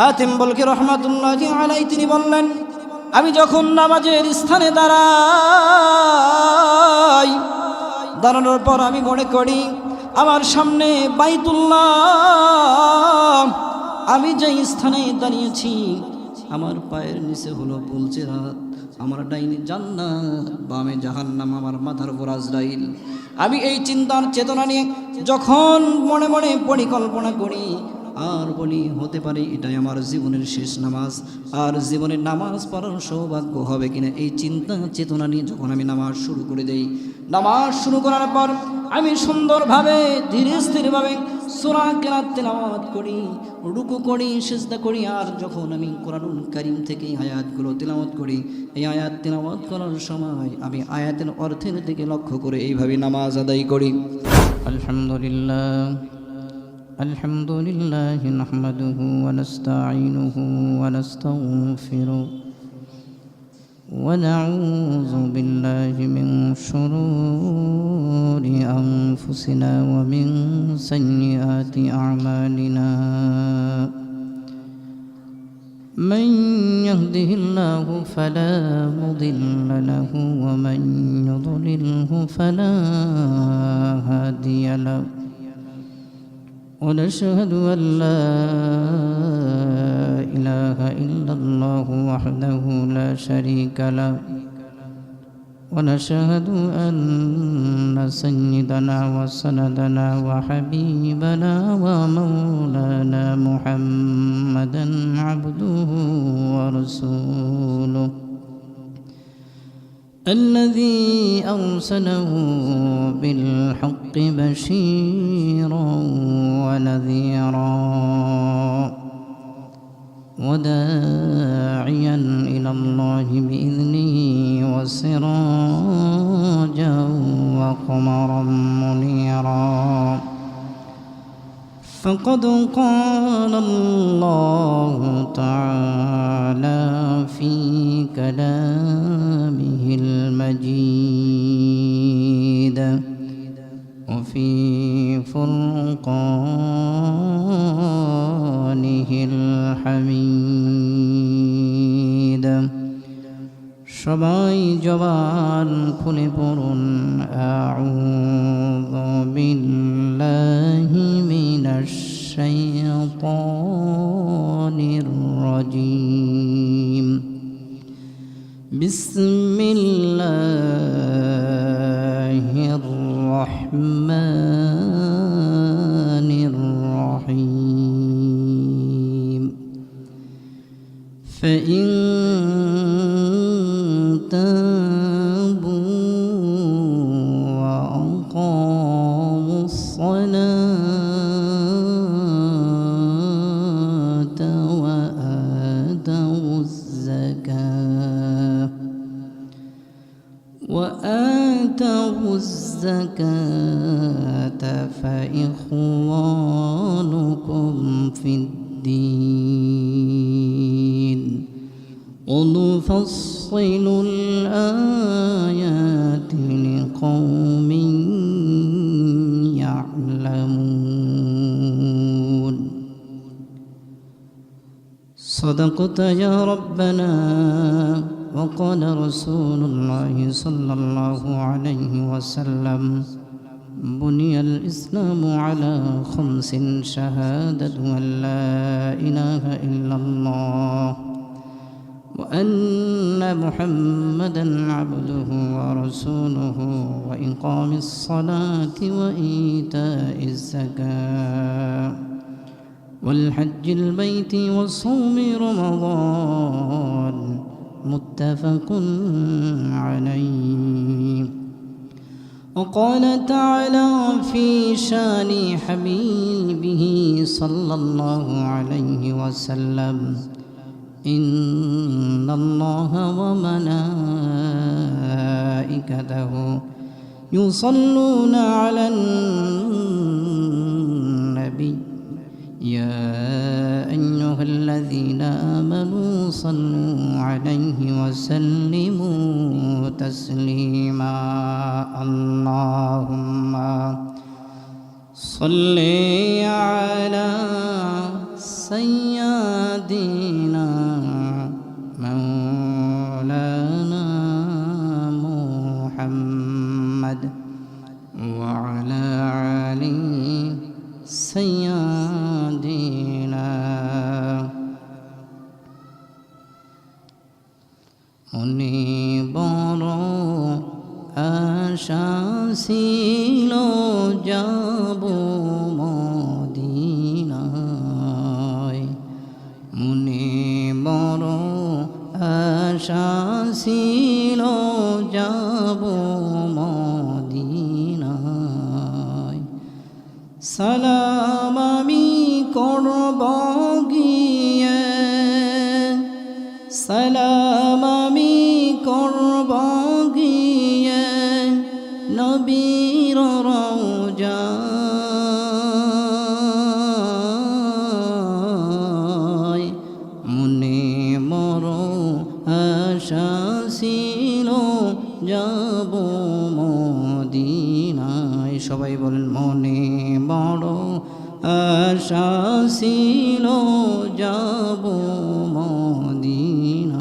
হাতিম বলকি রহমাতুল্লাহি আলাইহি তিনি বললেন, আমি যখন নামাজের স্থানে দাঁড়াই, দাঁড়ানোর পর আমি মনে করি আমার সামনে বাইতুল্লাহ, আমি যে স্থানে দাঁড়িয়েছি আমার পায়ের নিচে হলো পুলসিরাত, আমার ডাইনে জান্নাত, বামে জাহান্নাম, আমার মাথার উপর আজরাইল। আমি এই চিন্তার চেতনা নিয়ে যখন মনে মনে পরিকল্পনা করি আর বলি হতে পারে এটাই আমার জীবনের শেষ নামাজ, আর জীবনের নামাজ পড়ার সৌভাগ্য হবে কিনা, এই চিন্তা চেতনা নিয়ে যখন আমি নামাজ শুরু করে দেই, নামাজ শুরু করার পর আমি সুন্দরভাবে ধীরে স্থিরভাবে সূরা কেরাত তেলাওয়াত করি, রুকু করি, সিজদা করি, আর যখন আমি কোরআনুল কারীম থেকে আয়াতগুলো তেলাওয়াত করি, এই আয়াত তেলাওয়াত করার সময় আমি আয়াতের অর্থের দিকে লক্ষ্য করে এইভাবে নামাজ আদায় করি। الحمد لله نحمده ونستعينه ونستغفره ونعوذ بالله من شرور أنفسنا ومن سيئات أعمالنا. من يهده الله فلا مضل له ومن يضلله فلا هادي له. ونشهد أن لا إله إلا الله وحده لا شريك له. ونشهد أن سيدنا وسندنا وحبيبنا ومولانا محمدا عبده ورسوله الذي أرسله بالحق بشيرا ونذيرا وداعيا إلى الله بإذنه وسراجا وقمرا منيرا. فقد قال الله تعالى في كلامه المجيد وفي فرقانه الحميد. সবাই জবান খুলে পড়ুন আউযু বিল্লাহি মিনাশ শাইতানির রাজীম. বিসমিল্লাহির রহমানির রহিম. فإن تابوا وأقاموا الصلاة وآتوا الزكاة فإخوانكم في الدين. ونفصل الآيات لقوم يعلمون. صدقت يا ربنا وقال رسول الله صلى الله عليه وسلم بني الإسلام على 5: شهادة أن لا إله إلا الله وأن محمدا عبده ورسوله وإقام الصلاة وإيتاء الزكاة والحج البيت وصوم رمضان. متفق عليه. وقال تعالى في شان حبيبه صلى الله عليه وسلم إن الله وملائكته يصلون على النبي يا أيها الذين آمنوا صلوا عليه وسلموا تسليما. اللهم صل على سيدنا سيدنا مولانا محمد وعلى آل سيدنا মনে বড় আশা ছিল যাব মদিনায়, মনে বড় আশা ছিল যাব মদিনায়। সালাম আমি করব গিয়ে, সালাম আমি করব গিয়ে নবীর রওজায়, মনে বড় আশা ছিল যাব মদিনায়। সবাই বলেন মনে বড় আশা ছিল যাব মদিনায়।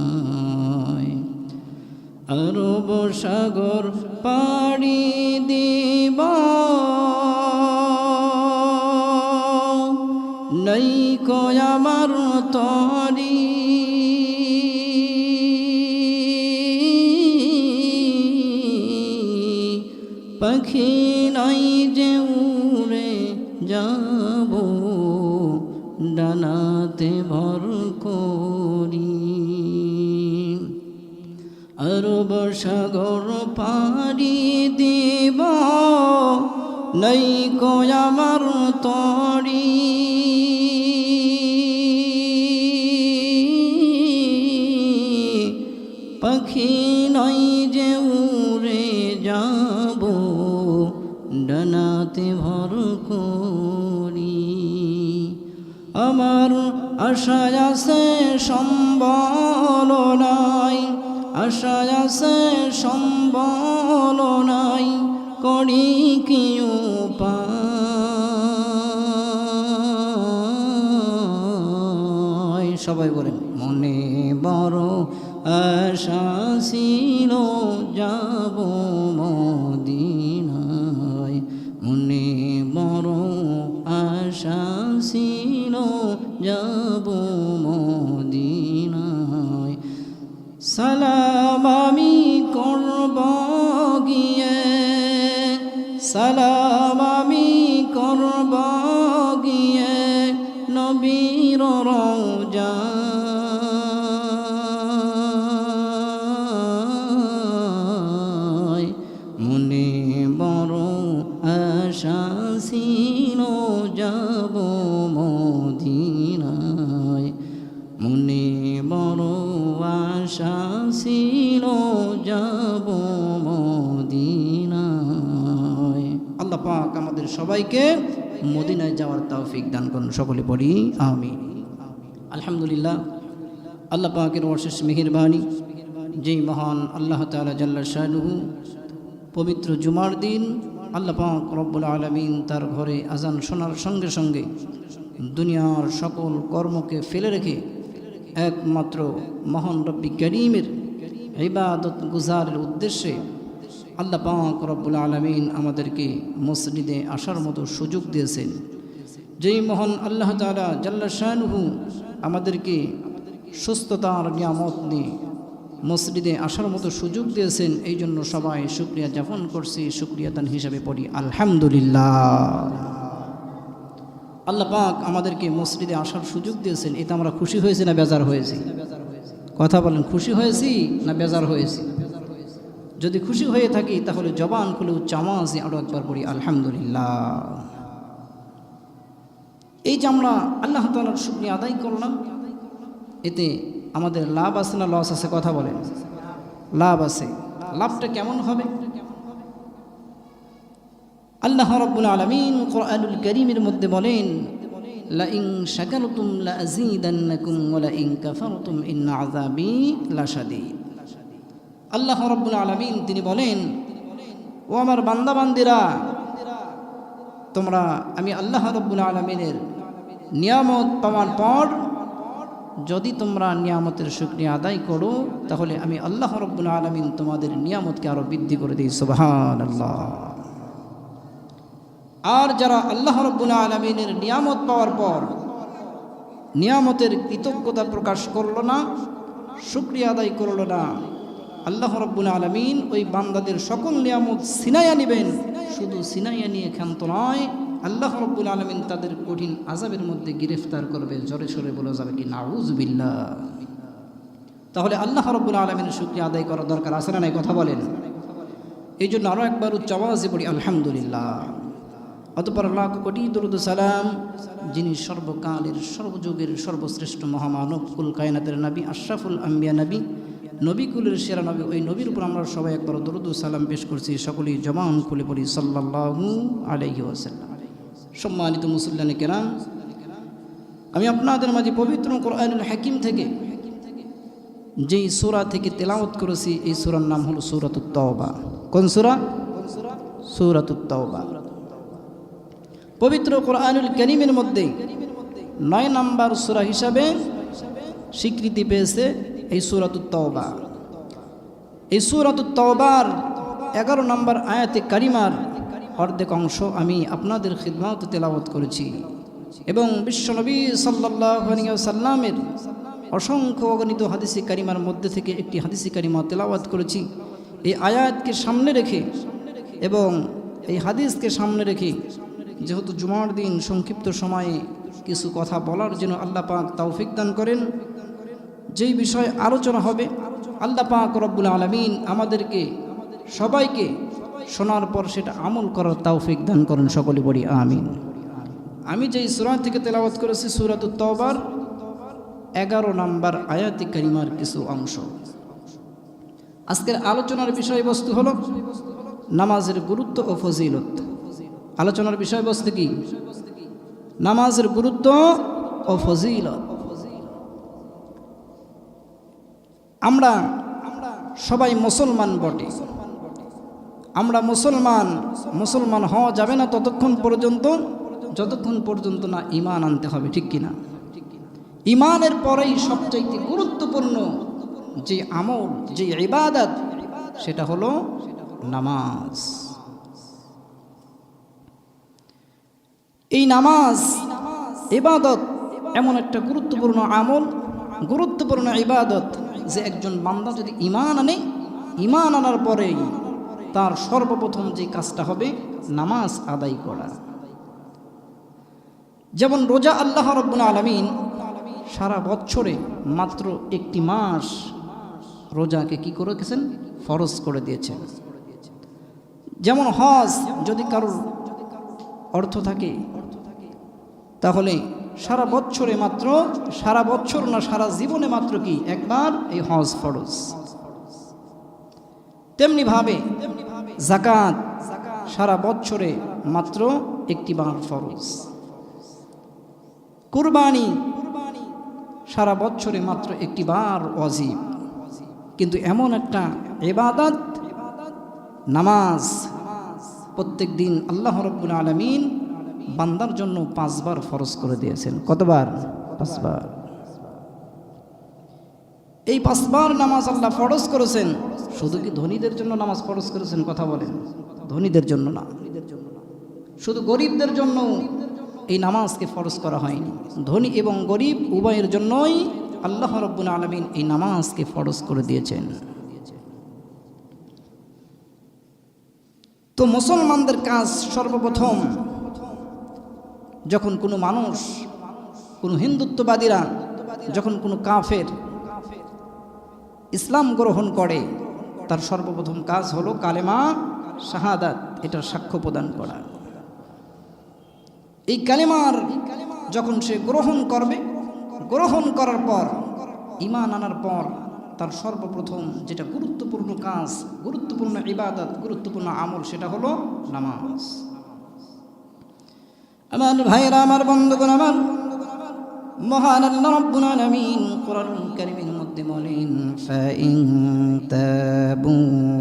আরব সাগর পাড়ি দিব নইকো আমার তরি, পাখি নাই যে উড়ে যাব ডানাতে ভর করি। আরব সাগর পাড়ি দিব নইকো আমার তরি, পাখি নাই যে উড়ে যাব ডানাতে ভর করি। আমার আশা আছে সম্বল নাই, আশা আছে সম্বল নাই, করি কি উপায়। সবাই বলেন মনে বড় আশা ছিল যাব মদিনায়, মনে বড় আশা ছিল যাব মদিনায়। সালাম আমি করব গিয়ে, সালাম আমি করব গিয়ে নবীর রওজায়, মনে বড় আশা ছিল যাব মদিনায়, মনে বড় আশা ছিল যাব মদিনায়। আল্লাহ পাক আমাদের সবাইকে মদিনায় যাওয়ার তৌফিক দান করুন। সকলে পড়ি আমিন। আলহামদুলিল্লাহ, আল্লাহ পাকের অশেষ মেহেরবানি, যেই মহান আল্লাহ তাআলা জাল্লা শানুহু পবিত্র জুমার দিন আল্লাহ পাক রব্বুল আলামিন তার ঘরে আজান শোনার সঙ্গে সঙ্গে দুনিয়ার সকল কর্মকে ফেলে রেখে একমাত্র মহান রব্বি করিমের ইবাদত গুজারের উদ্দেশ্যে আল্লাহ পাক রব্বুল আলামিন আমাদেরকে মসজিদে আসার মতো সুযোগ দিয়েছেন। যেই মহান আল্লাহ তাআলা জাল্লা শানুহু আমাদেরকে সুস্থতার নিয়ামত নিয়ে মসজিদে আসার মতো সুযোগ দিয়েছেন, এই জন্য সবাই শুকরিয়া জ্ঞাপন করছি। শুকরিয়া দান হিসাবে পড়ি আলহামদুলিল্লাহ। আল্লাহ পাক আমাদেরকে মসজিদে আসার সুযোগ দিয়েছেন, এতে আমরা খুশি হয়েছি না বেজার হয়েছি? কথা বলেন, খুশি হয়েছি না বেজার হয়েছি? যদি খুশি হয়ে থাকি তাহলে জবান খুলে উচ্চ আওয়াজে আরো একবার পড়ি আলহামদুলিল্লাহ। এই যে আমরা আল্লাহ তাআলার শুকরিয়া আদায় করলাম, এতে আমাদের লাভ আছে না লস আছে? কথা বলেন। লাভ আছে। লাভটা কেমন হবে? আল্লাহ রাব্বুল আলামিন কোরআনুল কারীমের মধ্যে বলেন, লা ইন শাকারতুম লা আযীদান্নাকুম ওয়া লা ইন কাফারতুম ইন্না আযাবি লাশাদীদ। আল্লাহ রাব্বুল আলামিন তিনি বলেন, ও আমার বান্দা বান্দিরা, তোমরা আমি আল্লাহ রাব্বুল আলামিনের নিয়ামত পাওয়ার পর যদি তোমরা নিয়ামতের শুকরিয়া আদায় করো তাহলে আমি আল্লাহ রাব্বুল আলামিন তোমাদের নিয়ামতকে আরো বৃদ্ধি করে দিই সুবহানাল্লাহ। আর যারা আল্লাহ রাব্বুল আলামিনের নিয়ামত পাওয়ার পর নিয়ামতের কৃতজ্ঞতা প্রকাশ করলো না, শুকরিয়া আদায় করলো না, আল্লাহ রাব্বুল আলামিন ওই বান্দাদের সকল নিয়ামত ছিনাইয়া নেবেন। শুধু ছিনাইয়া নিয়ে ক্ষান্ত নয়, আল্লাহ রাব্বুল আলামিন তাদের কঠিন আযাবের মধ্যে গ্রেফতার করবে। জোরে সোরে বলা যাবে কি নাউযুবিল্লাহ। তাহলে আল্লাহ রাব্বুল আলামিনের শুকরিয়া আদায় করার দরকার আছে না নাই? কথা বলেন। এই জন্য আরও একবার উচ্চ আওয়াজে পড়ি আলহামদুলিল্লাহ। অতঃপর লাখ কোটি দরুদ সালাম যিনি সর্বকালের সর্বযুগের সর্বশ্রেষ্ঠ মহামানব, কুল কায়নাতের নবী, আশরাফুল আম্বিয়া নবী, নবীকুলের সেরা নবী, ওই নবীর উপর আমরা সবাই একবার দরুদ সালাম পেশ করছি। সকলেই জবান খুলে পড়ি সাল্লাল্লাহু আলাইহি ওয়াসাল্লাম। সম্মানিত মুসল্লিয়ানে কেরাম, আমি আপনাদের মাঝে পবিত্র কোরআনুল হাকিম থেকে যেই সূরা থেকে তেলাওয়াত করেছি, এই সূরার নাম হলো সূরাতুত তাওবা। কোন সূরা? সূরাতুত তাওবা। পবিত্র কোরআনুল কারীমের মধ্যে 9 নম্বর সূরা হিসাবে স্বীকৃতি পেয়েছে এই সূরাতুত তাওবা। এই সূরাতুত তাওবার 11 নম্বর আয়াতে কারিমার অর্ধেক অংশ আমি আপনাদের খিদমতে তেলাওয়াত করেছি এবং বিশ্বনবী সাল্লাল্লাহু আলাইহি ওয়াসাল্লামের অসংখ্য অগণিত হাদিসে কারিমার মধ্যে থেকে একটি হাদিসে কারিমা তেলাওয়াত করেছি। এই আয়াতকে সামনে রেখে এবং এই হাদিসকে সামনে রেখে, যেহেতু জুমার দিন সংক্ষিপ্ত সময়ে কিছু কথা বলার জন্য আল্লাহ পাক তৌফিক দান করেন, যেই বিষয় আলোচনা হবে আল্লাহ পাক রব্বুল আলামিন আমাদেরকে সবাইকে শোনার পর সেটা আমল করার তৌফিক দান করেন। সকলে বলি আমিন। আমি যেই সূরা থেকে তেলাওয়াত করেছি সূরাতুত তাওবার 11 নম্বর আয়াতে কারিমার কিছু অংশ। আজকের আলোচনার বিষয়বস্তু হলো নামাজের গুরুত্ব ও ফজিলত। আলোচনার বিষয়বস্তু কি? নামাজের গুরুত্ব ও ফজিলত। আমরা সবাই মুসলমান বটে। আমরা মুসলমান হওয়া যাবে না ততক্ষণ পর্যন্ত যতক্ষণ পর্যন্ত না ঈমান আনতে হবে, ঠিক কিনা? ঈমানের পরেই সবচাইতে গুরুত্বপূর্ণ যে আমল, যে ইবাদত, সেটা হলো নামাজ। এই নামাজ ইবাদত এমন একটা গুরুত্বপূর্ণ আমল, গুরুত্বপূর্ণ ইবাদত যে একজন বান্দা যদি ঈমান আনে, ঈমান আনার পরেই তার সর্বপ্রথম যে কাজটা হবে নামাজ আদায় করা। যেমন রোজা আল্লাহ রাব্বুল আলামিন সারা বছরে মাত্র একটি মাস রোজাকে কি করে গেছেন? ফরজ করে দিয়েছেন। যেমন হজ যদি কারোর অর্থ থাকে তাহলে সারা বছরে মাত্র, সারা বছর না সারা জীবনে মাত্র কি একবার এই হজ ফরজ। তেমনি ভাবে যাকাত সারা বছরে মাত্র একটি বার ফরজ। কুরবানি সারা বছরে মাত্র একটি বার ওয়াজিব। কিন্তু এমন একটা ইবাদত নামাজ প্রত্যেক দিন আল্লাহ রাব্বুল আলামিন বান্দার জন্য 5 বার ফরজ করে দিয়েছেন। কতবার? 5 বার। এই 5 বার নামাজ আল্লাহ ফরজ করেছেন। শুধু কি ধনীদের জন্য নামাজ ফরজ করেছেন? কথা বলেন। ধনীদের জন্য না, শুধু গরিবদের জন্য এই নামাজকে ফরজ করা হয়নি। ধনী এবং গরিব উভয়ের জন্যই আল্লাহ রাব্বুল আলামিন এই নামাজকে ফরজ করে দিয়েছেন। তো মুসলমানদের কাজ সর্বপ্রথম, যখন কোনো মানুষ, কোনো হিন্দুত্ববাদীরা, যখন কোনো কাফের ইসলাম গ্রহণ করে, তার সর্বপ্রথম কাজ হলো কালেমা শাহাদাত, এটার সাক্ষ্য প্রদান করা। এই কালেমার যখন সে গ্রহণ করবে, গ্রহণ করার পর ঈমান আনার পর তার সর্বপ্রথম যেটা গুরুত্বপূর্ণ কাজ, গুরুত্বপূর্ণ ইবাদত, গুরুত্বপূর্ণ আমল, সেটা হলো নামাজ। আমার ভাইরা, আমার বন্ধুগণ, আমার মহান আল্লাহ রাব্বুল আলামিন কোরআনুল কারীমের মধ্যে বলেন, ফাইন তাবু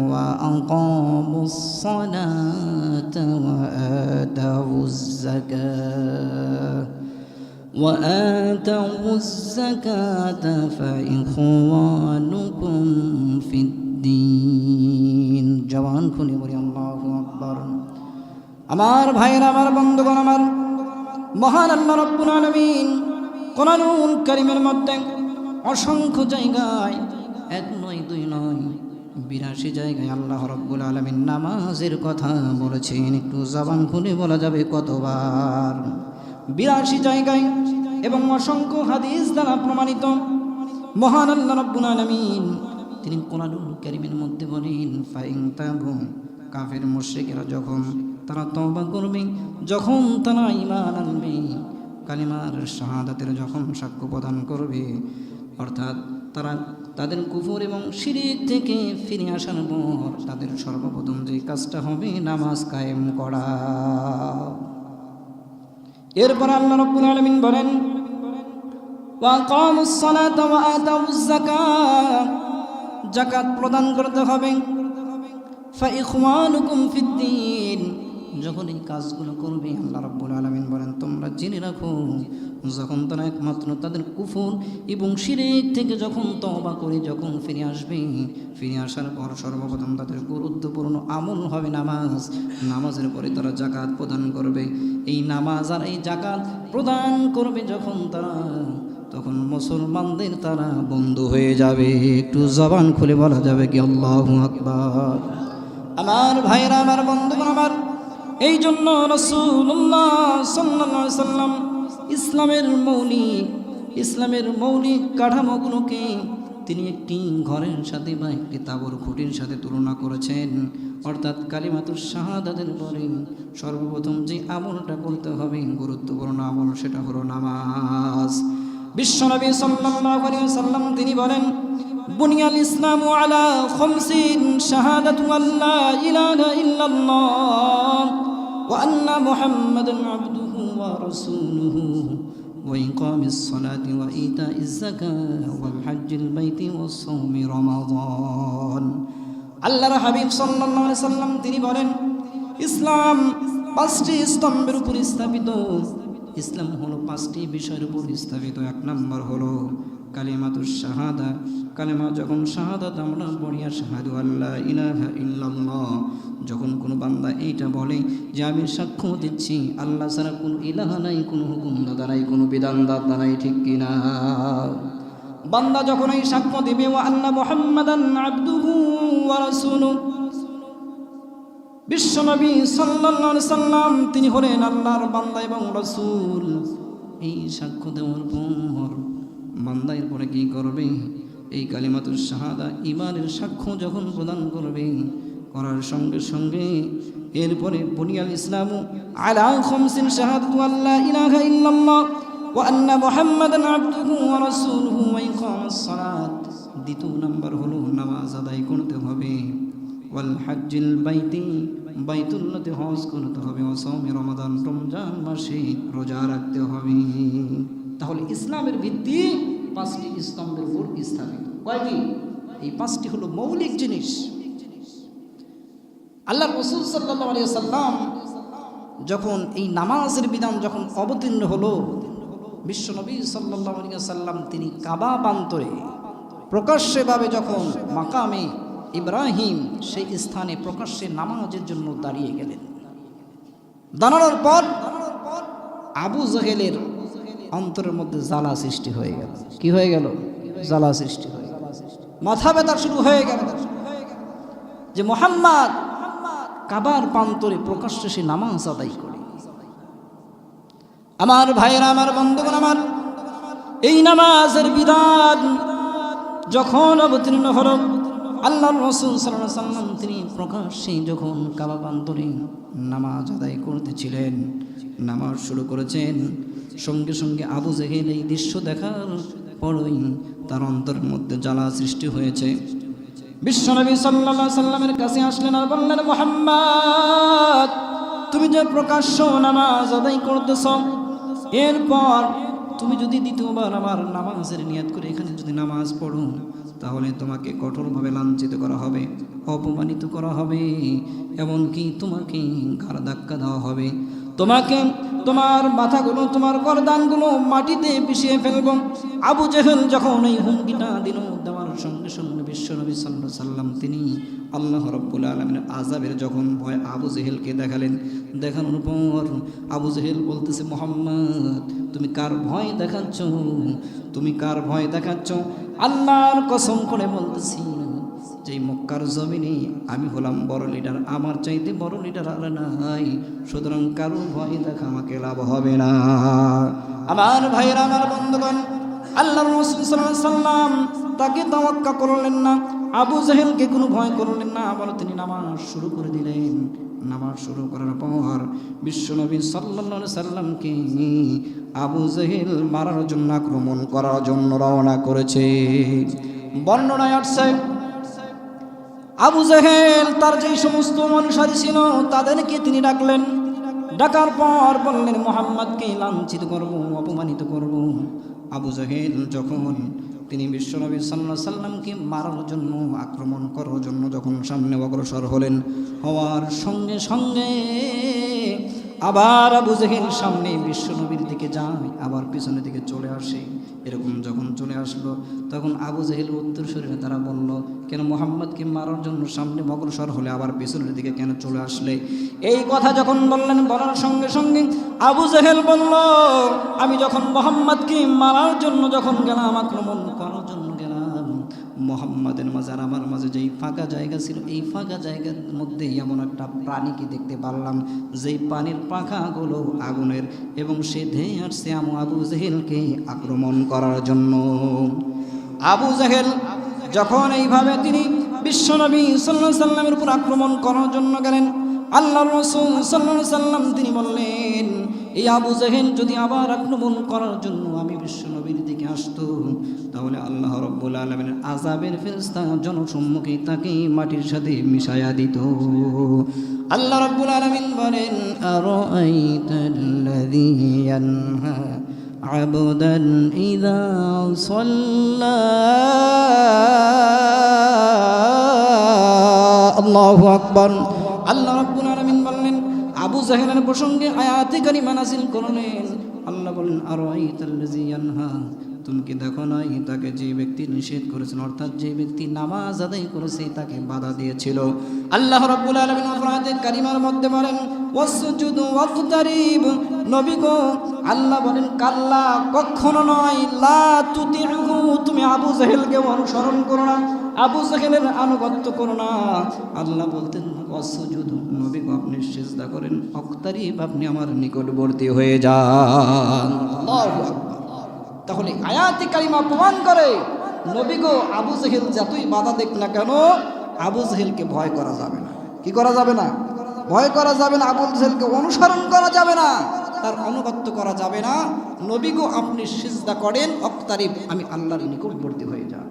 ওয়া আকামুস সালাতা ওয়া আতাউজ যাকাত وآتوا الزكاة فإخوانكم في الدين জওয়ান খুলে বলি আল্লাহু আকবার। আমার ভাইরা, আমার বন্ধুগণ, আমার মহান আল্লাহ রাব্বুল আলামিন কোরআনুল কারীমের মধ্যে অসংখ্য জায়গায়, এক নয় দুই নয় 82 জায়গায় আল্লাহ রাব্বুল আলামিন নামাজের কথা বলেছেন। একটু জবান খুলে বলা যাবে কতবার? 82 জায়গায় এবং অসংখ্য হাদিস দ্বারা প্রমাণিত। মহান আল্লাহ রাব্বুল আলামিন তিনি কোরআনুল কারীমের মধ্যে বলেন, ফাইন তাবু, কাফের মুশরিকেরা যখন তারা তওবা করবে, যখন তারা ঈমান আনবে, কালিমার শাহাদাতের যখন সাক্ষ্য প্রদান করবে, অর্থাৎ তারা তাদের কুফর এবং শিরক থেকে ফিরে আসার পর তাদের সর্বপ্রথম যে কাজটা হবে নামাজ কায়েম করা। এরপর আল্লাহ রাব্বুল আলামিন বলেন, ওয়া আকামুস সালাতা ওয়া আতাউজ যাকাত, যাকাত প্রদান করতে হবে। ফা ইখওয়ানুকুম ফিদ্দীন, যখন এই কাজগুলো করবে আল্লাহ রাব্বুল আলামিন বলেন তোমরা জেনে রাখো, যখন তারা একমাত্র তাদের কুফর এবং শিরক থেকে যখন তওবা করে যখন ফিরে আসবে, ফিরে আসার পর সর্বপ্রথম তাদের গুরুত্বপূর্ণ আমল হবে নামাজ। নামাজের পরে তারা যাকাত প্রদান করবে। এই নামাজ আর এই যাকাত প্রদান করবে যখন তারা, তখন মুসলমানদের তারা বন্ধু হয়ে যাবে। একটু জবান খুলে বলা যাবে কি আল্লাহু আকবার? আমার ভাইরা, আমার বন্ধুগণ, আমার এই জন্য রাসূলুল্লাহ সাল্লাল্লাহু আলাইহি সাল্লাম ইসলামের মৌলিক কাঠামোগুলোকে তিনি একটি ঘরের সাথে বা একটি তাবর খুঁটির সাথে তুলনা করেছেন। অর্থাৎ কালিমাতুশ শাহাদাতের পরে সর্বপ্রথম যে আমলটা করতে হবে, গুরুত্বপূর্ণ আমল, সেটা হলো নামাজ। বিশ্বনবী সাল্লাল্লাহু আলাইহি ওয়াসাল্লাম তিনি বলেন, বুনিয়াল ইসলামু আলা খামসিন, শাহাদাতু আল্লা ইলাহা ইল্লাল্লাহ ওয়া আন্না মুহাম্মাদান আবদুহু ওয়া রাসূলুহু ওয়া ইকামিস সালাতি ওয়া ইতাইজ যাকাতি ওয়াল হজ্জিল বাইতি ওয়াস সাওমি রমাদান। আল্লাহর হাবিব সাল্লাল্লাহু আলাইহি সাল্লাম তিনি বলেন, ইসলাম 5টি স্তম্ভের উপর স্থাপিত। ইসলাম হলো 5টি বিষয়ের উপর স্থাপিত। 1 নম্বর হলো কালিমাতুশ শাহাদা। কালিমা যখন শাহাদাত আমরা পড়ি, আশহাদু আল্লা ইলাহা ইল্লাল্লাহ, যখন কোনো বান্দা এইটা বলে যে আমি সাক্ষ্য দিচ্ছি আল্লাহ ছাড়া কোনো ইলাহা নাই, কোনো হুকুমদাতা নাই, কোনো বিধানদাতা নাই, ঠিক কিনা? বান্দা যখন এই সাক্ষ্য দিবে ওয়া আন্না মুহাম্মাদান আবদুহু ওয়া রাসূলুহু, বিশ্বনবী সাল্লাল্লাহু আলাইহি সাল্লাম তিনি হলেন আল্লাহর বান্দা এবং রাসূল, এই সাক্ষ্য দেওয়ার পর বান্দা এরপরে কি করবে? এই কালিমাতুশ শাহাদা ঈমানের সাক্ষ্য যখন প্রদান করবে, করার সঙ্গে সঙ্গে এরপরে বুনিয়াল ইসলামু আলা খামসিন, শাহাদাতু আল্লা ইলাহা ইল্লাল্লাহ ওয়া আন্না মুহাম্মাদান আবদুহু ওয়া রাসূলুহু ওয়া ইকামাস সালাত। 2 নম্বর হলো নামাজ আদায় করতে হবে। ওয়াল হজ্জিল বাইতি, বাইতুল্লাহতে হজ করতে হবে। ওয়া সাওমি রমাদান, রমজান মাসে রোজা রাখতে হবে। তাহলে ইসলামের ভিত্তি 5টি স্তম্ভের উপর স্থাপিত। কয়টি? এই 5টি হলো মৌলিক জিনিস। আল্লাহর রাসূল সাল্লাল্লাহু আলাইহি ওয়াসাল্লাম যখন এই নামাজের বিধান যখন অবতীর্ণ হলো, বিশ্বনবী সাল্লাল্লাহু আলাইহি ওয়াসাল্লাম তিনি কাবা প্রান্তরে প্রকাশ্যভাবে যখন মাকামে ইব্রাহিম সেই স্থানে প্রকাশ্যে নামাজের জন্য দাঁড়িয়ে গেলেন। দাঁড়ানোর পর আবু জেহেলের অন্তরের মধ্যে জ্বালা সৃষ্টি হয়ে গেল। কি হয়ে গেল? জ্বালা সৃষ্টি হয়ে গেল, মাথা ব্যথা শুরু হয়ে গেল যে মুহাম্মদ কাবার প্রান্তরে প্রকাশ্যে সে নামাজ আদায় করে। আমার ভাইয়েরা, আমার বন্ধুগণ, আমার এই নামাজের বিধান যখন অবতীর্ণ হল, আল্লাহর রাসূল সাল্লাল্লাহু আলাইহি ওয়াসাল্লাম তিনি প্রকাশ্যে যখন কাবা প্রান্তরে নামাজ আদায় করতেছিলেন, নামাজ শুরু করেছেন, সঙ্গে সঙ্গে আবু জেহেল এই দৃশ্য দেখার পরই তার অন্তরের মধ্যে জ্বালা সৃষ্টি হয়েছে। বিশ্বনবী সাল্লাল্লাহু আলাইহি সাল্লামের কাছে আসলেন আর বললেন, মুহাম্মদ তুমি যে প্রকাশ্য নামাজ আদায় করতেছ, এরপর তুমি যদি দ্বিতীয়বার আমার নামাজের নিয়ত করে এখানে যদি নামাজ পড়ো, তাহলে তোমাকে কঠোরভাবে লাঞ্ছিত করা হবে, অপমানিত করা হবে, এমনকি তোমাকে ঘাড় ধাক্কা দেওয়া হবে, তোমাকে, তোমার মাথাগুলো, তোমার গর্দানগুলো মাটিতে পিষিয়ে ফেলব। আবু জেহেল যখন এই হুমকিটা দিল, দেওয়ার সঙ্গে সঙ্গে বিশ্বনবী সাল্লাল্লাহু আলাইহি সাল্লাম তিনি আল্লাহ রাব্বুল আলামিনের আযাবের যখন ভয় আবু জেহেলকে দেখালেন, দেখানোর পর আবু জেহেল বলতেছে, মুহাম্মদ তুমি কার ভয় দেখাচ্ছ? তুমি কার ভয় দেখাচ্ছ? আল্লাহর কসম করে বলতেছি, যেই মক্কার জমিনে আমি হলাম বড় লিডার, আমার চাইতে বড় লিডার আর নাই, সুতরাং কারো ভয় দেখা আমাকে লাভ হবে না। আমার ভাইয়েরা, আমার বন্ধুগণ, আল্লাহর রাসূল সাল্লাল্লাহু আলাইহি সাল্লাম তাকে তাওয়াক্কা করলেন না, আবু জাহেলকে কোনো ভয় করলেন না, আবার তিনি নামাজ শুরু করে দিলেন। নামাজ শুরু করার পর বিশ্বনবী সাল্লাল্লাহু আলাইহি সাল্লামকে আবু জাহেল মারার জন্য, আক্রমণ করার জন্য রওনা করেছে। বর্ণনায় আসছে আবু জাহেল তার যে সমস্ত অনুসারী ছিল তাদেরকে তিনি ডাকলেন। ডাকার পর বললেন, মুহাম্মদকে লাঞ্ছিত করব, অপমানিত করব। আবু জাহেল যখন তিনি বিশ্বনবী সাল্লাল্লাহু আলাইহি সাল্লামকে মারার জন্য, আক্রমণ করার জন্য যখন সামনে অগ্রসর হলেন, হওয়ার সঙ্গে সঙ্গে আবার আবু জাহেল সামনে বিশ্বনবীর দিকে যায়, আবার পিছনের দিকে চলে আসে। এরকম যখন চলে আসলো, তখন আবু জাহেল উত্তর শরীরে তারা বলল, কেন মুহাম্মদকে মারার জন্য সামনে অগ্রসর হলে আবার পিছনের দিকে কেন চলে আসলে? এই কথা যখন বললেন, বলার সঙ্গে সঙ্গে আবু জাহেল বলল, আমি যখন মুহাম্মদকে মারার জন্য যখন গেলাম, আক্রমণ করার জন্য গেলাম, মুহাম্মাদের মাঝে আর আমার মাঝে যেই ফাঁকা জায়গা ছিল, এই ফাঁকা জায়গার মধ্যে এমন একটা প্রাণীকে দেখতে পারলাম, যেই পানির পাখাগুলো আগুনের, এবং সে ধেয়ে আসছে আবু জাহেলকে আক্রমণ করার জন্য। আবু জাহেল যখন এইভাবে তিনি বিশ্বনবী সাল্লাল্লাহু আলাইহি সাল্লামের উপর আক্রমণ করার জন্য গেলেন, আল্লাহর রাসূল সাল্লাল্লাহু আলাইহি সাল্লাম তিনি বললেন, এই আবু জাহেল যদি আবার আক্রমণ করার জন্য আমি বিশ্বনবীর দিকে আসতো, তাহলে আল্লাহ রাব্বুল আলামিনের আযাবের ফেরেশতা জনসম্মুখে তাকে মাটির সাথে মিশায়া দিত। আল্লাহ রাব্বুল আলামিন বলেন, আরাআইতাল্লাযী ইয়ানহা আবদান ইযা সাল্লা। আল্লাহু আকবার। আল্লাহ রাব্বুল আলামিন বললেন, আবু জাহেলের প্রসঙ্গে আয়াতে কারিমা নাযিল করলেন। আল্লাহ বলেন, আরাআইতাল্লাযী ইয়ানহা, তুমি কি দেখো নাই তাকে যে ব্যক্তি নিষেধ করেছেন, অর্থাৎ যে ব্যক্তি নামাজ আদায় করেছে তাকে বাধা দিয়েছিল। আল্লাহ রাব্বুল আলামিন আয়াতে কারিমার মধ্যে বলেন, ওয়াসজুদু ওয়াকতারিব, নবী গো আল্লাহ বলেন, কাল্লা কখনো নয়, লা তুতিউহু, তুমি আবু জাহেলকে অনুসরণ করো না, আবু জাহেলের আনুগত্য করো না। আল্লাহ বলতেন, ওয়াসজুদু, নবী গো আপনি সিজদা করেন, ওয়াকতারিব, আপনি আমার নিকটবর্তী হয়ে যান। আল্লাহু আকবার। তাহলে আয়াতে কারিমা প্রমাণ করে, নবী গো আবু জাহেল যতই বাধা দেখ না কেন, আবু জাহেলকে ভয় করা যাবে না। কি করা যাবে না? ভয় করা যাবে না। আবু জাহেলকে অনুসরণ করা যাবে না, তার অনুগত্য করা যাবে না। নবী গো আপনি সিজদা করেন, ওয়াকতারিব, আমি আল্লাহর নিকটবর্তী হয়ে যান।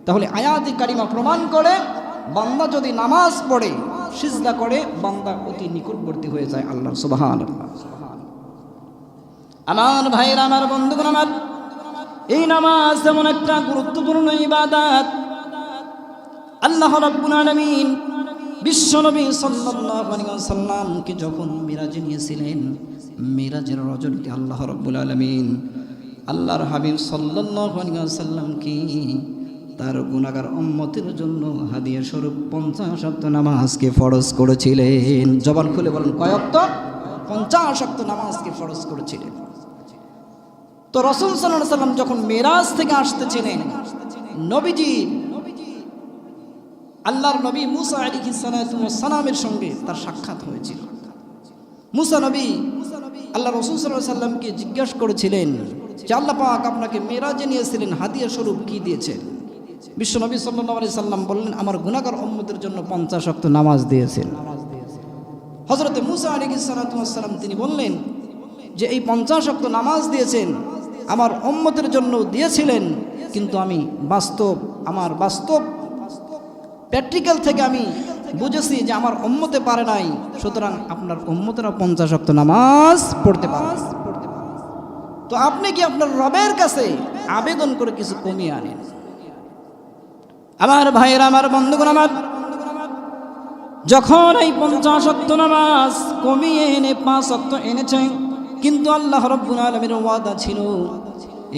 তাহলে আয়াতে কারিমা প্রমাণ করে, বান্দা যদি নামাজ পড়ে, সিজদা করে, বান্দা অতি নিকটবর্তী হয়ে যায় আল্লাহর। সুবহানাল্লাহ। আমার ভাইরা, আমার বন্ধুগণ, আমার এই নামাজ যেমন একটা গুরুত্বপূর্ণ ইবাদত, আল্লাহ রাব্বুল আলামিন বিশ্বনবী সাল্লাল্লাহু আলাইহি ওয়াসাল্লামকে যখন মিরাজে নিয়েছিলেন, মিরাজের রজনীতে আল্লাহ রাব্বুল আলামিন আল্লাহর হাবিব সাল্লাল্লাহু আলাইহি ওয়াসাল্লামকে তার গুনাহগার উম্মতের জন্য হাদিয়া স্বরূপ 50 ওয়াক্ত নামাজকে ফরজ করেছিলেন। জবান খুলে বলেন, কয় ওয়াক্ত? 50 ওয়াক্ত নামাজকে ফরজ করেছিলেন। তো রাসূল সাল্লাল্লাহু আলাইহি ওয়াসাল্লাম যখন মেরাজ থেকে আসতেছিলেন, নবীজি আল্লাহর নবী মুসা আলাইহিস সালামের সঙ্গে তার সাক্ষাৎ হয়েছিল। মুসা নবী আল্লাহ রাসূল সাল্লাল্লাহু আলাইহি ওয়াসাল্লামকে জিজ্ঞাসা করেছিলেন যে আল্লাহ পাক আপনাকে মেরাজে নিয়েছিলেন, হাদিয়া স্বরূপ কি দিয়েছেন? বিশ্বনবী সাল্লাল্লাহু আলাইহি সাল্লাম বললেন, আমার গুনাহগার উম্মতের জন্য 50 ওয়াক্ত নামাজ দিয়েছেন। হযরত মুসা আলাইহিস সালাম তিনি বললেন যে এই 50 ওয়াক্ত নামাজ দিয়েছেন, আমার উম্মতের জন্য দিয়েছিলেন, কিন্তু আমি আমার বাস্তব প্র্যাকটিক্যাল থেকে আমি বুঝেছি যে আমার উম্মতে পারে নাই, সুতরাং আপনার উম্মতেরা 50 ওয়াক্ত নামাজ পড়তে পারে। তো আপনি কি আপনার রবের কাছে আবেদন করে কিছু কমিয়ে আনেন? আমার ভাইয়েরা, আমার বন্ধুগণ, আমার যখন এই 50 ওয়াক্ত নামাজ কমিয়ে এনে 5 ওয়াক্ত এনেছে, কিন্তু আল্লাহ রাব্বুল আলামিনের ওয়াদা ছিল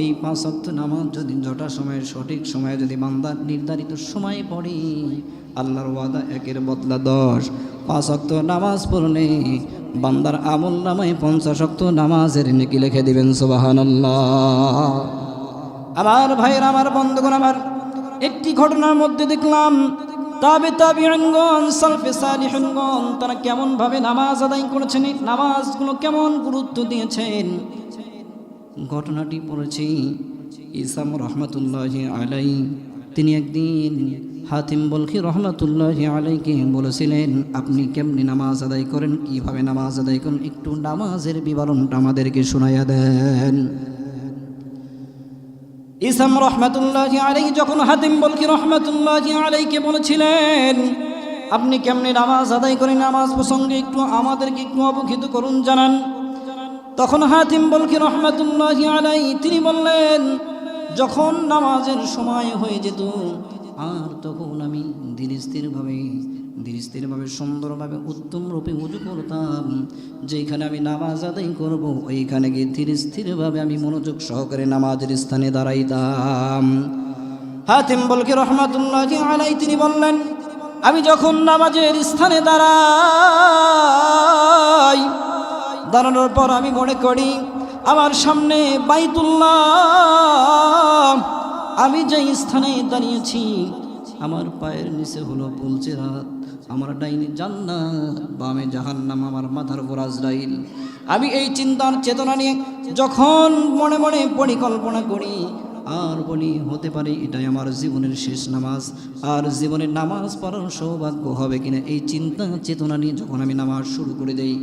এই 5 ওয়াক্ত নামাজ যদি যটা সময়ে সঠিক সময়ে যদি বান্দা নির্ধারিত সময়ে পড়ে, আল্লাহর ওয়াদা একের বদলা 10। 5 ওয়াক্ত নামাজ পড়লে বান্দার আমল নামায় 50 ওয়াক্ত নামাজের নেকি লিখে দিবেন। সুবহানাল্লাহ। আমার ভাইয়ের, আমার বন্ধুগণ, আমার একটি ঘটনার মধ্যে দেখলাম তাবিঈনগণ, সালফে সালিহিনগণ তারা কেমন ভাবে নামাজ আদায় করেছেন, নামাজগুলো কেমন গুরুত্ব দিয়েছেন। ঘটনাটি পড়েছি ইসাম রহমাতুল্লাহি আলাইহি। তিনি একদিন হাতিম বলখি রহমাতুল্লাহি আলাইহিকে বলেছিলেন, আপনি কেমনি নামাজ আদায় করেন, কিভাবে নামাজ আদায় করেন, একটু নামাজের বিবরণটা আমাদেরকে শোনাইয়া দেন। ইসাম রহমাতুল্লাহি আলাইহি যখন হাতিম বলখি রহমাতুল্লাহি আলাইহিকে বলেছিলেন, আপনি কেমনি নামাজ আদায় করেন, নামাজ প্রসঙ্গে একটু আমাদেরকে একটু অবহিত করুন, জানান। তখন হাতিম বলখি রহমাতুল্লাহি আলাইহি তিনি বললেন, যখন নামাজের সময় হয়ে যেত আর তখন আমি ধীরে স্থিরভাবে সুন্দরভাবে উত্তম রূপে উজু করতাম। যেখানে আমি নামাজ আদায় করব ওইখানে গিয়ে ধীরে স্থিরভাবে আমি মনোযোগ সহকারে নামাজের স্থানে দাঁড়াইতাম। হাতিম বলখি রহমাতুল্লাহি আলাইহি তিনি বললেন, আমি যখন নামাজের স্থানে দাঁড়ানোর পর আমি মনে করি আমার সামনে বাইতুল্লাহ, আমি যে স্থানে দাঁড়িয়েছি আমার পায়ের নিচে হলো পুলচেরাত, আমার ডাইনে জান্নাত, বামে জাহান্নাম, আমার মাথার উপর আজরাইল। আমি এই চিন্তার চেতনা নিয়ে যখন মনে মনে পরিকল্পনা করি আর বলি, হতে পারে এটাই আমার জীবনের শেষ নামাজ, আর জীবনের নামাজ পড়ার সৌভাগ্য হবে কিনা, এই চিন্তা চেতনা নিয়ে যখন আমি নামাজ শুরু করে দেই,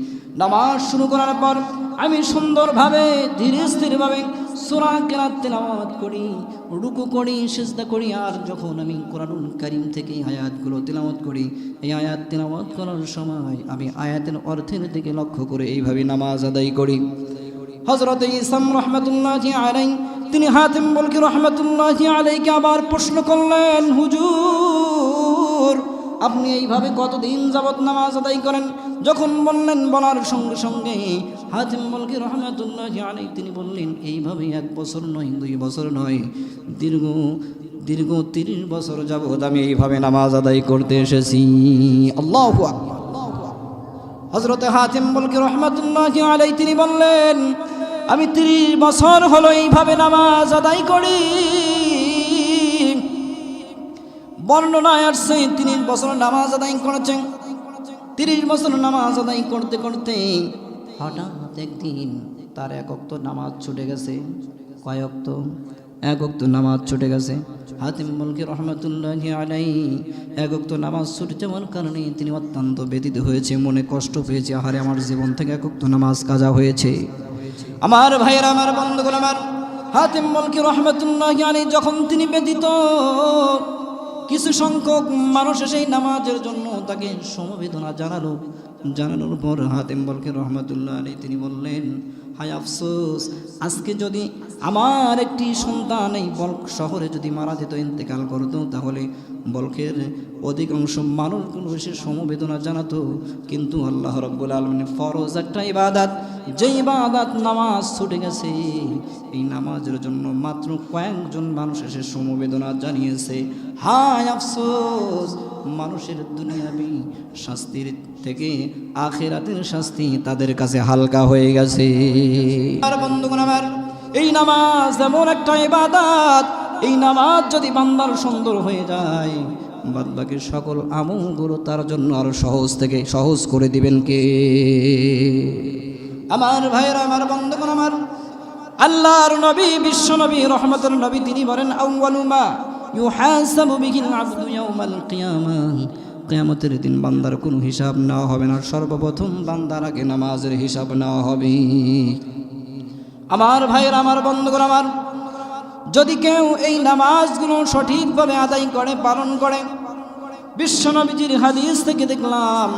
নামাজ শুরু করার পর আমি সুন্দরভাবে ধীরে স্থিরভাবে সূরা কেরাত তেলাওয়াত করি, রুকু করি, সিজদা করি, আর যখন আমি কোরআনুল কারীম থেকে আয়াতগুলো তেলাওয়াত করি, এই আয়াত তেলাওয়াত করার সময় আমি আয়াতের অর্থের দিকে লক্ষ্য করে এইভাবে নামাজ আদায় করি। হযরত ইসাম রহমাতুল্লাহি আলাইহি তিনি হাতিম বলখি রহমাতুল্লাহি আলাইহিকে আবার প্রশ্ন করলেন, হুজুর আপনি এইভাবে কতদিন যাবত নামাজ আদায় করেন? যখন বললেন, বলার সঙ্গে সঙ্গে হাতিম বলখি রহমাতুল্লাহি আলাইহি তিনি বললেন, এইভাবে 1 বছর নয়, 2 বছর নয়, দীর্ঘ 30 বছর যাবত আমি এইভাবে নামাজ আদায় করতে এসেছি। আল্লাহু আকবার। হযরত হাতিম বলখি রহমাতুল্লাহি আলাইহি তিনি বললেন, আমি 30 বছর হলো এইভাবে নামাজ আদায় করি। বর্ণনায় আসছে 30 বছর নামাজ আদায় করেছেন। 30 বছর নামাজ আদায় করতে করতে হঠাৎ একদিন তার 1 ওয়াক্ত নামাজ ছুটে গেছে। কয় ওয়াক্ত? 1 ওয়াক্ত নামাজ ছুটে গেছে। হাতিম বলখি রহমাতুল্লাহি আলাইহি 1 ওয়াক্ত নামাজ ছুটে যাওয়ার কারণে তিনি অত্যন্ত ব্যথিত হয়েছে, মনে কষ্ট পেয়েছে, আহারে আমার জীবন থেকে 1 ওয়াক্ত নামাজ কাজা হয়েছে। আমার ভাইয়েরা, আমার বন্ধুগণ, আমার হাতিম বলখি রহমাতুল্লাহি আলাইহি যখন তিনি ব্যথিত, কিছু সংখ্যক মানুষ সেই নামাজের জন্য তাকে সমবেদনা জানানোর পর হাতিম বলখি রহমাতুল্লাহি আলাইহি তিনি বললেন, হায় আফসোস, আজকে যদি আমার একটি সন্তান এই বলখ শহরে যদি মারা যেত, ইন্তেকাল করতো, তাহলে বলখের অধিকাংশ মানুষগুলো এসে সমবেদনা জানাতো। কিন্তু আল্লাহ রাব্বুল আলামিনের ফরজ একটা ইবাদত, যে ইবাদত নামাজ ছুটে গেছে, এই নামাজের জন্য মাত্র কয়েকজন মানুষ এসে সমবেদনা জানিয়েছে। হায় আফসোস, মানুষের দুনিয়াবি শাস্তির থেকে আখিরাতের শাস্তি তাদের কাছে হালকা হয়ে গেছে। আর বন্ধুগণ আমার, এই নামাজ এমন একটা ইবাদত, এই নামাজ যদি বান্দার সুন্দর হয়ে যায়, বাদবাকি সকল আমলগুলো তার জন্য আরো সহজ থেকে সহজ করে দিবেন কে? আমার ভাইয়েরা, আমার বন্ধুগণ, আমার আল্লাহর নবী, বিশ্ব নবী, রহমতের নবী তিনি বলেন, আউয়ালু মা ইউহাসাবু বিহিল আবদু ইয়াউমাল কিয়ামাহ, কিয়ামতের দিন বান্দার কোনো হিসাব নেওয়া হবে না, সর্বপ্রথম বান্দার আগে নামাজের হিসাব নেওয়া হবে। আমার ভাইয়েরা, আমার বন্ধুগণ, আমার যদি কেউ এই নামাজগুলো সঠিকভাবে আদায় করে, পালন করে, বিশ্ব নবীজির হাদিস থেকে দেখলাম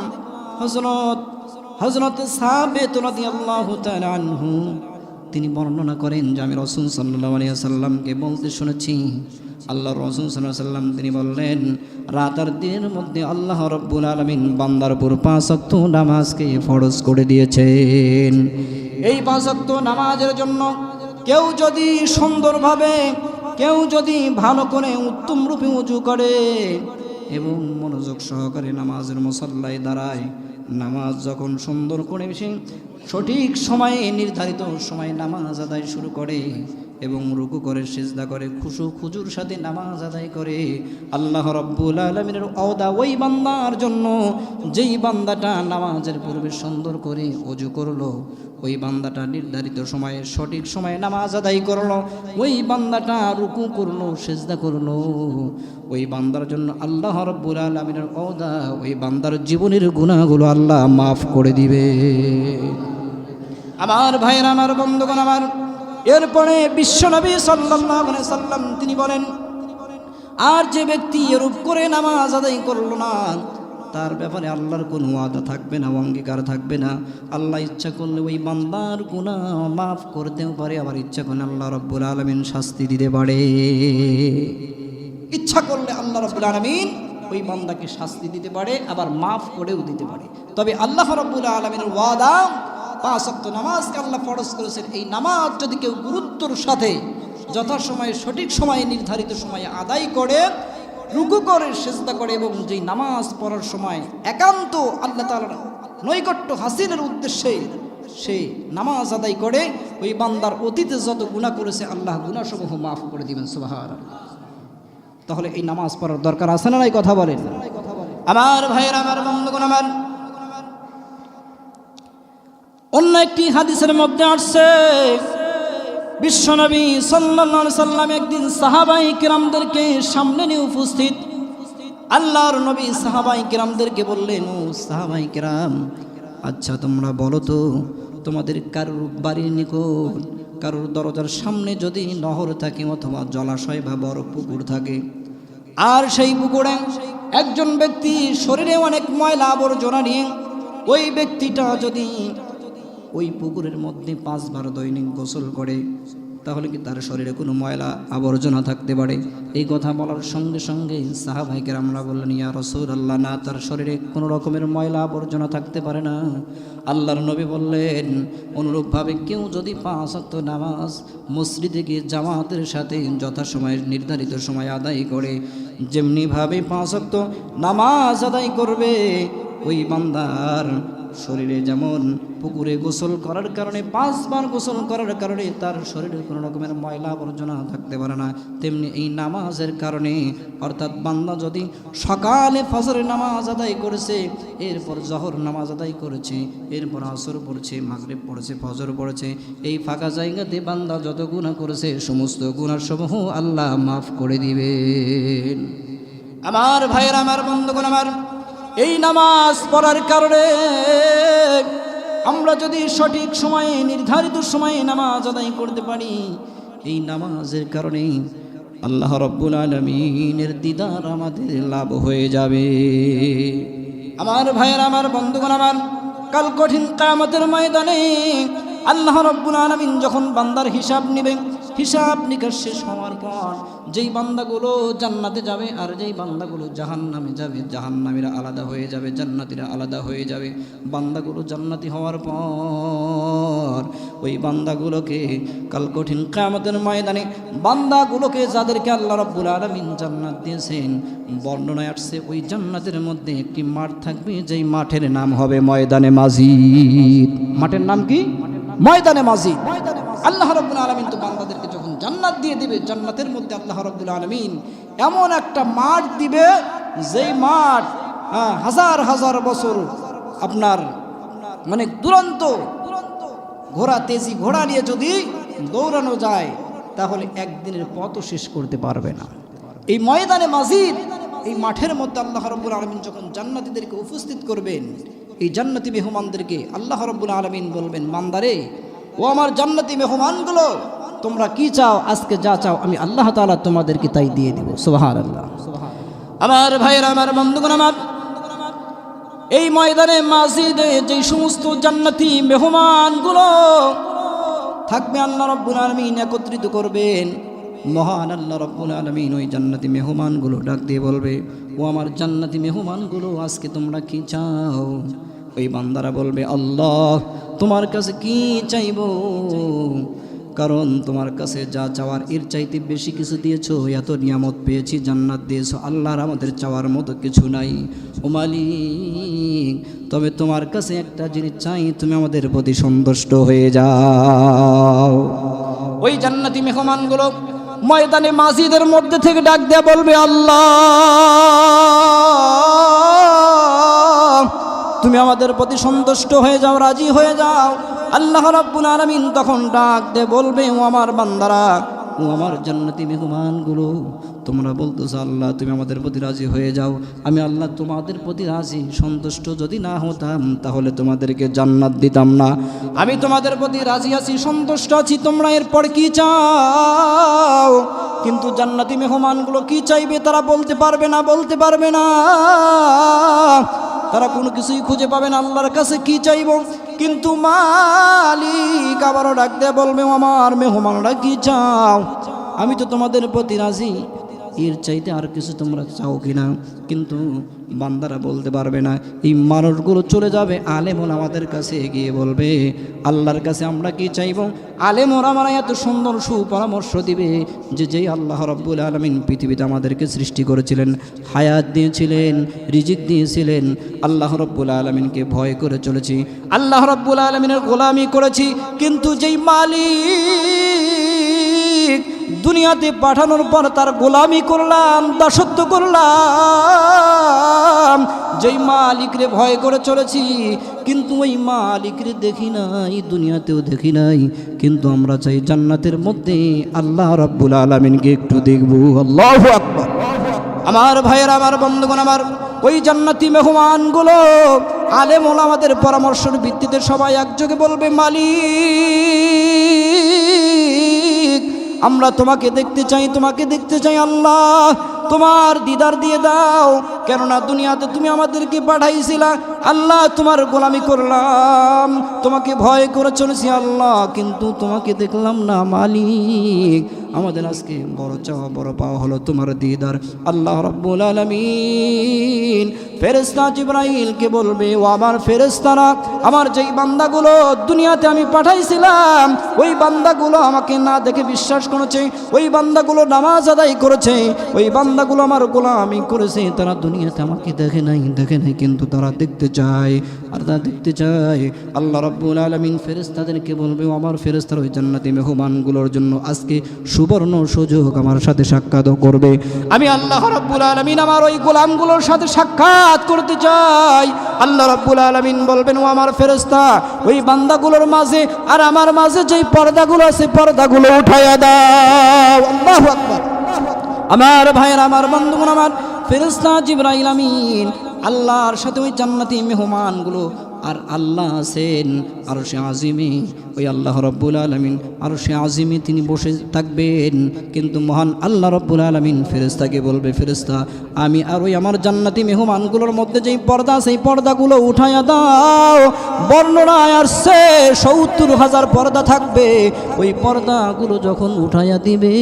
হযরত সাবিত রাদিয়াল্লাহু তাআলা আনহু তিনি বর্ণনা করেন যে আমি রাসূল সাল্লাল্লাহু আলাইহি ওয়াসাল্লামকে বলতে শুনেছি, আল্লাহ রাসূল সাল্লাল্লাহু আলাইহি সাল্লাম তিনি বললেন, রাত আর দিনের মধ্যে আল্লাহ রাব্বুল আলামিন বান্দার উপর 5 ওয়াক্ত নামাজকে ফরজ করে দিয়েছেন। এই 5 ওয়াক্ত নামাজের জন্য কেউ যদি সুন্দরভাবে, কেউ যদি ভালো করে উত্তম রূপে ওযু করে এবং মনোযোগ সহকারে নামাজের মুসাল্লায় দাঁড়ায়, নামাজ যখন সুন্দর করে সে সঠিক সময়ে নির্ধারিত সময়ে নামাজ আদায় শুরু করে এবং রুকু করে সিজদা করে খুশু খুজুর সাথে নামাজ আদায় করে, আল্লাহ রাব্বুল আলামিনের ওয়াদা ওই বান্দার জন্য, যেই বান্দাটা নামাজের পূর্বে সুন্দর করে ওযু করলো, ওই বান্দাটা নির্ধারিত সময়ে সঠিক সময়ে নামাজ আদায় করলো, ওই বান্দাটা রুকু করলো সিজদা করলো, ওই বান্দার জন্য আল্লাহ রাব্বুল আলামিনের ওয়াদা ওই বান্দার জীবনের গুনাহগুলো আল্লাহ মাফ করে দিবে। আমার ভাইরা, আমার বন্ধুগণ আমার, এরপরে বিশ্বনবী সাল্লাল্লাহু আলাইহি সাল্লাম তিনি বলেন, আর যে ব্যক্তি এরূপ করে নামাজ আদায় করলো না, তার ব্যাপারে আল্লাহর কোনো ওয়াদা থাকবে না, অঙ্গীকার থাকবে না। আল্লাহ ইচ্ছা করলে ওই বান্দার গুনাহ মাফ করতেও পারে, আবার ইচ্ছা করলে আল্লাহ রাব্বুল আলামিন শাস্তি দিতে পারে। ইচ্ছা করলে আল্লাহ রাব্বুল আলামিন ওই বান্দাকে শাস্তি দিতে পারে, আবার মাফ করেও দিতে পারে। তবে আল্লাহ রাব্বুল আলামিনের ওয়াদা 5 ওয়াক্ত নামাজকে আল্লাহ ফরজ করেছেন। এই নামাজ যদি কেউ গুরুত্বর সাথে যথাসময়ে সঠিক সময়ে নির্ধারিত সময়ে আদায় করে, রুকু করে সিজদা করে এবং যেই নামাজ পড়ার সময় একান্ত আল্লাহ তাআলার নৈকট্য হাসিলের উদ্দেশ্যে সে নামাজ আদায় করে, ওই বান্দার অতীতে যত গুনাহ করেছে আল্লাহ গুনাহসমূহ মাফ করে দিবেন। সুবহানাল্লাহ। তাহলে এই নামাজ পড়ার দরকার আছে না নাই? কথা বলেন। আমার ভাইয়েরা, আমার বন্ধুগণ আমার, অন্য একটি হাদিসের মধ্যে আসছে, বিশ্বনবী সাল্লাল্লাহু আলাইহি সাল্লাম একদিন সাহাবায়ে কিরামদেরকে সামনে নিয়ে উপস্থিত। আল্লাহর নবী সাহাবায়ে কিরামদেরকে বললেন, ও সাহাবায়ে কিরাম, আচ্ছা তোমরা বলো তো, তোমাদের কারোর বাড়ির নিকট কারোর দরজার সামনে যদি নহর থাকে অথবা জলাশয় বা বড় পুকুর থাকে, আর সেই পুকুরে একজন ব্যক্তি শরীরে অনেক ময়লা আবর্জনা নিয়ে, ওই ব্যক্তিটা যদি ওই পুকুরের মধ্যে 5 বার দৈনিক গোসল করে, তাহলে কি তার শরীরে কোনো ময়লা আবর্জনা থাকতে পারে? এই কথা বলার সঙ্গে সঙ্গে সাহাবায়ে কেরামরা বললেন, ইয়া রাসূলুল্লাহ, না, তার শরীরে কোনো রকমের ময়লা আবর্জনা থাকতে পারে না। আল্লাহর নবী বললেন, অনুরূপভাবে কেউ যদি 5 ওয়াক্ত নামাজ মসজিদে গিয়ে জামাতের সাথে যথাসময়ে নির্ধারিত সময় আদায় করে, যেমনিভাবে 5 ওয়াক্ত নামাজ আদায় করবে, ওই বান্দার শরীরে যেমন পুকুরে গোসল করার কারণে 5 বার গোসল করার কারণে তার শরীরে কোনো রকমের ময়লা আবর্জনা থাকতে পারে না, তেমনি এই নামাজের কারণে, অর্থাৎ বান্দা যদি সকালে ফজরের নামাজ আদায় করেছে, এরপর জহর নামাজ আদায় করেছে, এরপর আসর পড়ছে, মাগরিব পড়ছে, ফজর পড়ছে, এই ফাঁকা জায়গাতে বান্দা যত গুনাহ করেছে সমস্ত গুনাহসমূহ আল্লাহ মাফ করে দিবেন। আমার ভাইয়েরা, আমার বন্ধুগণ আমার, এই নামাজ পড়ার কারণে আমরা যদি সঠিক সময়ে নির্ধারিত সময়ে নামাজ আদায় করতে পারি, এই নামাজের কারণে আল্লাহ রাব্বুল আলামিনের দিদার আমাদের লাভ হয়ে যাবে। আমার ভাইয়েরা, আমার বন্ধুগণ আমার, কাল কঠিন কিয়ামতের ময়দানে আল্লাহ রাব্বুল আলামিন যখন বান্দার হিসাব নেবেন, হিসাব নিকাশ শেষ হওয়ার পর যেই বান্দাগুলো জান্নাতে যাবে আর যেই বান্দাগুলো জাহান্নামে যাবে, জাহান্নামীরা আলাদা হয়ে যাবে, জান্নাতীরা আলাদা হয়ে যাবে। বান্দাগুলো জান্নাতি হওয়ার পর ওই বান্দাগুলোকে কাল কঠিন কিয়ামতের ময়দানে বান্দাগুলোকে, যাদেরকে আল্লাহ রাব্বুল আলামিন জান্নাত দিয়েছেন, বর্ণনায় আসছে ওই জান্নাতের মধ্যে একটি মাঠ থাকবে, যেই মাঠের নাম হবে ময়দানে মাজিদ। মাঠের নাম কি? ময়দানে মাজিদ। আল্লাহ রাব্বুল আলামিন তো বান্দাদেরকে যখন জান্নাত দিয়ে দিবে, জান্নাতের মধ্যে আল্লাহ রাব্বুল আলামিন এমন একটা মাঠ দিবে, যেই মাঠ হাজার হাজার বছর আপনার মানে দুরন্ত ঘোড়া, তেজি ঘোড়া নিয়ে যদি দৌড়ানো যায়, তাহলে একদিনের পথও শেষ করতে পারবে না। এই ময়দানে মাজিদ, এই মাঠের মধ্যে আল্লাহ রাব্বুল আলামিন যখন জান্নাতীদেরকে উপস্থিত করবেন, এই জান্নাতি মেহমানদেরকে আল্লাহ রাব্বুল আলামিন বলবেন, বান্দারে, ও আমার জান্নাতি মেহমানগুলো, তোমরা কি চাও? আজকে যা চাও আমি আল্লাহ তাআলা তোমাদেরকে তাই দিয়ে দিব। সুবহানাল্লাহ। আমার ভাইরা, আমার বন্ধুগণ আমার, এই ময়দানে মাজিদে যে সমস্ত জান্নাতি মেহমানগুলো থাকবে, আল্লাহ রাব্বুল আলামিন একত্রিত করবেন মহান আল্লাহ রাব্বুল আলামিন ওই জান্নাতি মেহমানগুলো ডাক দিয়ে বলবে, ও আমার জান্নাতি মেহমানগুলো আজকে তোমরা কি চাও? ওই বান্দারা বলবে, আল্লাহ তোমার কাছে কি চাইবো? কারণ তোমার কাছে যা চাওয়ার এর চাইতে বেশি কিছু দিয়েছো, এত নিয়ামত পেয়েছি, জান্নাত দিয়েছো, আল্লাহর আমাদের চাওয়ার মতো কিছু নাই। ও মালিক, তবে তোমার কাছে একটা জিনিস চাই, তুমি আমাদের প্রতি সন্তুষ্ট হয়ে যাও। ওই জান্নাতি মেহমানগুলো ময়দানে মাজিদের মধ্যে থেকে ডাক দেয়া বলবে, আল্লাহ তুমি আমাদের প্রতি সন্তুষ্ট হয়ে যাও, রাজি হয়ে যাও। আল্লাহ রাব্বুল আলামিন তখন ডাক দে বলবে, ও আমার বান্দারা, ও আমার জান্নাতি মেহমানগুলো, তোমরা বলতেছো আল্লাহ তুমি আমাদের প্রতি রাজি হয়ে যাও। আমি আল্লাহ তোমাদের প্রতি রাজি, সন্তুষ্ট যদি না হতাম তাহলে তোমাদেরকে জান্নাত দিতাম না। আমি তোমাদের প্রতি রাজি আছি, সন্তুষ্ট আছি, তোমরা এরপর কি চাও? কিন্তু জান্নাতি মেহমানগুলো কি চাইবে তারা বলতে পারবে না, বলতে পারবে না। তারা কোনো কিছুই খুঁজে পাবে না আল্লাহর কাছে কি চাইব। কিন্তু মালিক আবারও ডাক দিয়ে বলবে, আমার মেহমানরা কি চাও? আমি তো তোমাদের প্রতি রাজি, এর চাইতে আর কিছু তোমরা চাও কিনা? কিন্তু বান্দারা বলতে পারবে না। এই মানুষগুলো চলে যাবে আলেমুল আমাদের কাছে গিয়ে বলবে, আল্লাহর কাছে আমরা কি চাইব? আলেমুল আমরা এত সুন্দর সুপরামর্শ দিবে যে যেই আল্লাহ রাব্বুল আলামিন পৃথিবীতে আমাদেরকে সৃষ্টি করেছিলেন, হায়াত দিয়েছিলেন, রিজিক দিয়েছিলেন, আল্লাহ রাব্বুল আলামিনকে ভয় করে চলেছি, আল্লাহ রাব্বুল আলামিনের গোলামি করেছি, কিন্তু যেই মালিক দুনিয়াতে পাঠানোর পর তার গোলামি করলাম, দাসত্ব করলাম, যেই মালিকরে ভয় করে চলেছি, কিন্তু ওই মালিকরে দেখি নাই, দুনিয়াতেও দেখি নাই, কিন্তু আমরা চাই জান্নাতের মধ্যে আল্লাহ রাব্বুল আলামিনকে একটু দেখব। আল্লাহু আকবার। আমার ভাইয়েরা, আমার বন্ধুগণ, আমার ওই জান্নাতি মেহমানগুলো আলেম ওলামাদের পরামর্শের ভিত্তিতে সবাই একযোগে বলবে, মালিক আমরা তোমাকে দেখতে চাই, তোমাকে দেখতে চাই, আল্লাহ তোমার দিদার দিয়ে দাও। কেননা দুনিয়াতে তুমি আমাদেরকে পাঠাইছিলা, আল্লাহ তোমার গোলামি করলাম, তোমাকে ভয় করে চলেছি আল্লাহ, কিন্তু তোমাকে দেখলাম না। মালিক আমাদের আজকে বড় চাওয়া বড় পাওয়া হলো তোমার দিদার। আল্লাহ রাব্বুল আলামিন ফেরেশতা জিবরাইলকে বলবে, ও আমার ফেরেশতারা, আমার যেই বান্দাগুলো দুনিয়াতে আমি পাঠাইছিলাম, ওই বান্দাগুলো আমাকে না দেখে বিশ্বাস করেছে, ওই বান্দাগুলো নামাজ আদায় করেছে, ওই বান্দাগুলো আমার গোলামি করেছে, তারা দুনিয়াতে আমাকে দেখে নাই, কিন্তু তারা দেখতে চায়, আর তারা দেখতে চায়। আল্লাহ রাব্বুল আলামিন ফেরেশতাদেরকে বলবে, ও আমার ফেরেশতারা ওই জান্নাতি মেহমানগুলোর জন্য আজকে সুবর্ণ সুযোগ আমার সাথে সাক্ষাৎ করবে। আমি আল্লাহ রাব্বুল আলামিন আমার ওই গোলামগুলোর সাথে সাক্ষাৎ করতে চাই। আল্লাহ রাব্বুল আলামিন বলবেন, ও আমার ফেরেশতা, ওই বান্দাগুলোর মাঝে আর আমার মাঝে যেই পর্দাগুলো আছে, পর্দাগুলো উঠাইয়া দাও। আল্লাহু আকবার। আমার ভাইয়ের, আমার বন্ধুগণ, আমার ফেরেশতা জিবরাইল আমিন আল্লাহর সাথে ওই জান্নাতি মেহমানগুলো, আর আল্লাহ আছেন আরশে আজিমে, ওই আল্লাহ রাব্বুল আলামিন আরশে আজিমে তিনি বসে থাকবেন। কিন্তু মহান আল্লাহ রাব্বুল আলামিন ফেরেশতাকে বলবে, ফেরেশতা আমি আর ওই আমার জান্নাতি মেহমানগুলোর মধ্যে যেই পর্দা, সেই পর্দাগুলো উঠাইয়া দাও। বর্ণনায় আসছে ৭০,০০০ পর্দা থাকবে। ওই পর্দাগুলো যখন উঠাইয়া দিবে,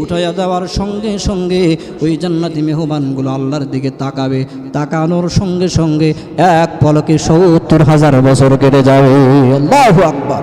উঠাইয়া দেওয়ার সঙ্গে সঙ্গে ওই জান্নাতি মেহমানগুলো আল্লাহর দিকে তাকাবে, তাকানোর সঙ্গে সঙ্গে এক পলকে ৭০,০০০ বছর কেটে যাবে। আল্লাহু আকবার।